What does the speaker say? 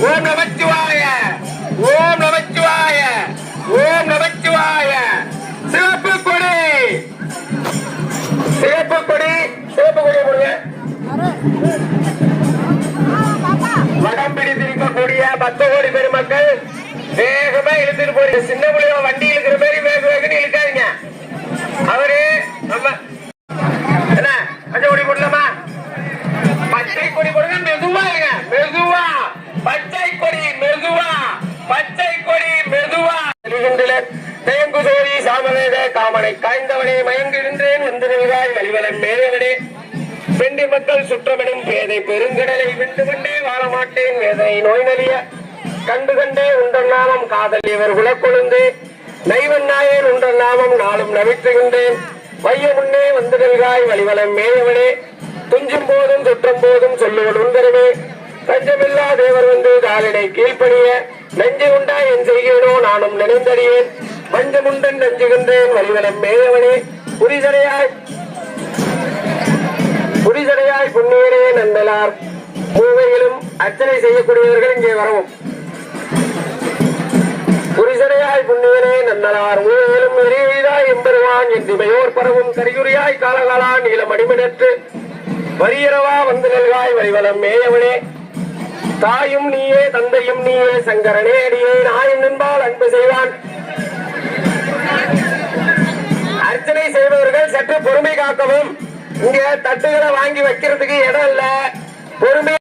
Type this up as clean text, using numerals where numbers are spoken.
ஓம் நமச்சிவாய ஓம் நமச்சிவாய ஓம் நமச்சிவாய. சிவப்பு கொடி சிவப்பு கொடி சிவப்பு கொடி கொடுங்க. வடம் பிடித்திருக்கக்கூடிய 10 கோடி பெருமக்கள் வேகமா இழுத்துட்டு போறீங்க. சின்ன பிள்ளைய வண்டி இழுக்கிற மாதிரி வேக வேகன்னு இழுக்காதீங்க. அவரு நம்ம என்ன பச்சை கொடி போடலாமா? பச்சை கொடி போடுங்க. மெதுவா இருங்க, மெதுவா. பச்சை கொடி மெதுவா, பச்சை கொடி மெதுவா. தேங்கு சோழி சாமவேத காமனை காய்ந்தவனே மயங்குகின்றேன் வந்திருந்தாய் வழிவலம் மேதவனே. பெண்டி மக்கள் சுற்றமெனும் பேதை பெருங்கடலை வென்று கொண்டே வாழ மாட்டேன் வேதனை நோய் நலிய கண்டு கண்டே உண்டன் நாமம் காதலியவர் குலக்கொழுந்து நைவன் நாயேன் உண்டன் நாமம் நாளும் நவிற்றுகின்றேன் வைய முன்னே வந்து நல்காய் வழிவலம் மேயவனே. துஞ்சும் போதும் சுற்றும் போதும் சொல்லுவன் உந்தரவே தஞ்சமில்லா தேவர் வந்து காலினை கீழ்ப்பணிய நஞ்சு உண்டா என் செய்கிறோ நானும் நினைந்தறியேன் வஞ்சமுண்டன் நஞ்சுகின்றேன் வழிவலம் மேயவனே. புரிசடையாய் புண்ணியரே நந்தலார் மூவையிலும் அர்ச்சனை செய்யக்கூடியவர்கள் இங்கே வரவும். புரிசடையாய் புண்ணியரே நந்தலார் மூவையிலும் எரியாய் எம்பெருவான் என் திமையோர் பரவும் கரியுரியாய் காலகாலா நீளம் அடிமனற்று வரியரவா வந்து நல்காய் வழிவலம் மேயவனே. தாயும் நீயே தந்தையும் நீயே சங்கரனே அடியே நாயன் என்பால் அன்பு செய்வான். அர்ச்சனை செய்பவர்கள் சற்று பொறுமை காக்கவும். இங்க தட்டுகளை வாங்கி வைக்கிறதுக்கு இடம் இல்ல. பொறுமை